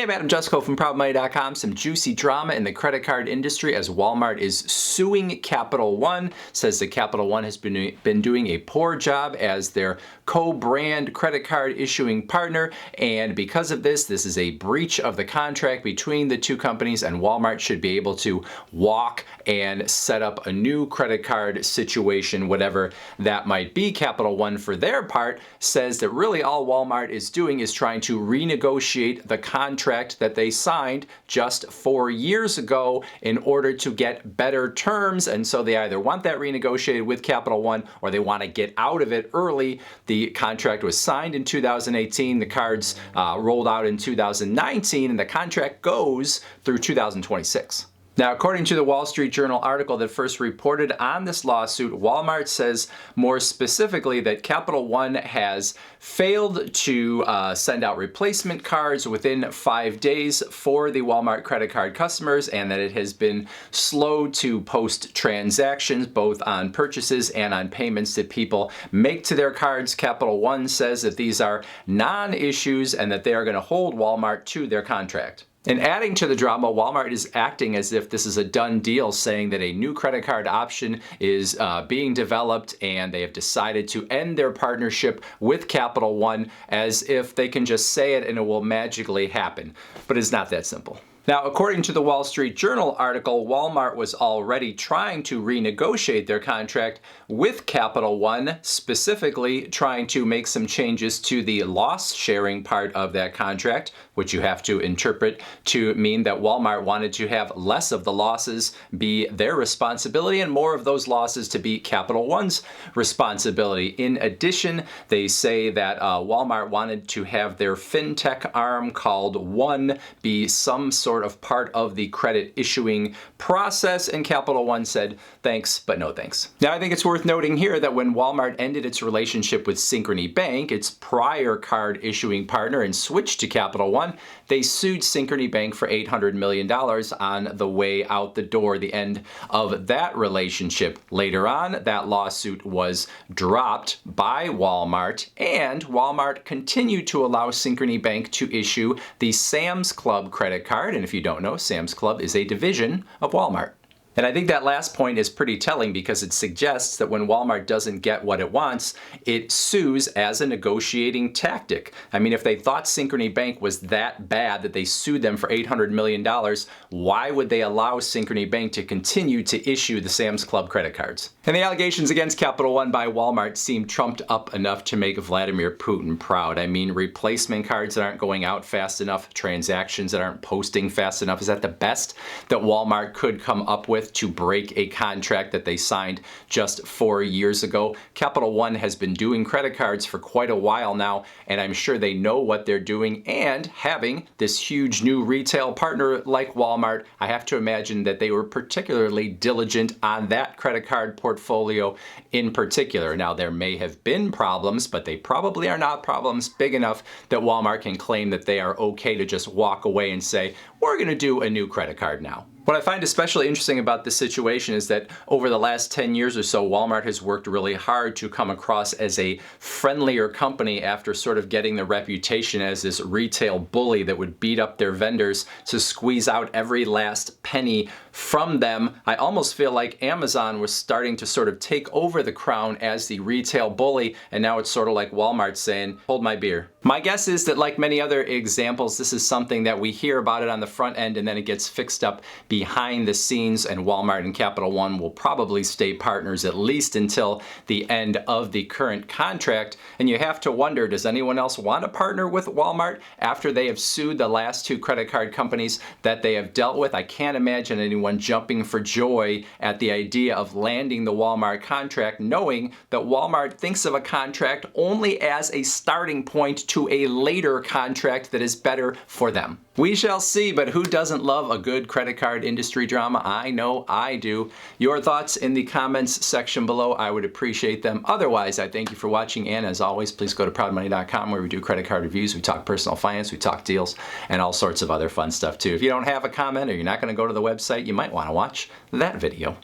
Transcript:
Hey, Madam Jusko from ProudMoney.com. Some juicy drama in the credit card industry as Walmart is suing Capital One. Says that Capital One has been doing a poor job as their co-brand credit card issuing partner, and because of this is a breach of the contract between the two companies, and Walmart should be able to walk and set up a new credit card situation, whatever that might be. Capital One, for their part, says that really all Walmart is doing is trying to renegotiate the contract that they signed just 4 years ago in order to get better terms, and so they either want that renegotiated with Capital One or they want to get out of it early. The contract was signed in 2018, the cards rolled out in 2019, and the contract goes through 2026. Now, according to the Wall Street Journal article that first reported on this lawsuit, Walmart says more specifically that Capital One has failed to send out replacement cards within 5 days for the Walmart credit card customers, and that it has been slow to post transactions both on purchases and on payments that people make to their cards. Capital One says that these are non-issues and that they are going to hold Walmart to their contract. And adding to the drama, Walmart is acting as if this is a done deal, saying that a new credit card option is being developed and they have decided to end their partnership with Capital One, as if they can just say it and it will magically happen. But it's not that simple. Now, according to the Wall Street Journal article, Walmart was already trying to renegotiate their contract with Capital One, specifically trying to make some changes to the loss sharing part of that contract, which you have to interpret to mean that Walmart wanted to have less of the losses be their responsibility and more of those losses to be Capital One's responsibility. In addition, they say that Walmart wanted to have their fintech arm called One be some sort of part of the credit issuing process, and Capital One said thanks, but no thanks. Now, I think it's worth noting here that when Walmart ended its relationship with Synchrony Bank, its prior card issuing partner, and switched to Capital One, they sued Synchrony Bank for $800 million on the way out the door, the end of that relationship. Later on, that lawsuit was dropped by Walmart, and Walmart continued to allow Synchrony Bank to issue the Sam's Club credit card. And if you don't know, Sam's Club is a division of Walmart. And I think that last point is pretty telling because it suggests that when Walmart doesn't get what it wants, it sues as a negotiating tactic. I mean, if they thought Synchrony Bank was that bad that they sued them for $800 million, why would they allow Synchrony Bank to continue to issue the Sam's Club credit cards? And the allegations against Capital One by Walmart seem trumped up enough to make Vladimir Putin proud. I mean, replacement cards that aren't going out fast enough, transactions that aren't posting fast enough. Is that the best that Walmart could come up with to break a contract that they signed just 4 years ago? Capital One has been doing credit cards for quite a while now, and I'm sure they know what they're doing, and having this huge new retail partner like Walmart, I have to imagine that they were particularly diligent on that credit card portfolio in particular. Now, there may have been problems, but they probably are not problems big enough that Walmart can claim that they are okay to just walk away and say, we're going to do a new credit card now. What I find especially interesting about this situation is that over the last 10 years or so, Walmart has worked really hard to come across as a friendlier company after sort of getting the reputation as this retail bully that would beat up their vendors to squeeze out every last penny from them. I almost feel like Amazon was starting to sort of take over the crown as the retail bully, and now it's sort of like Walmart saying, hold my beer. My guess is that, like many other examples, this is something that we hear about it on the front end and then it gets fixed up behind the scenes, and Walmart and Capital One will probably stay partners at least until the end of the current contract. And you have to wonder, does anyone else want to partner with Walmart after they have sued the last two credit card companies that they have dealt with? I can't imagine anyone jumping for joy at the idea of landing the Walmart contract, knowing that Walmart thinks of a contract only as a starting point to a later contract that is better for them. We shall see, but who doesn't love a good credit card industry drama? I know I do. Your thoughts in the comments section below. I would appreciate them. Otherwise, I thank you for watching, and as always, please go to ProudMoney.com where we do credit card reviews, we talk personal finance, we talk deals, and all sorts of other fun stuff too. If you don't have a comment or you're not going to go to the website, you might want to watch that video.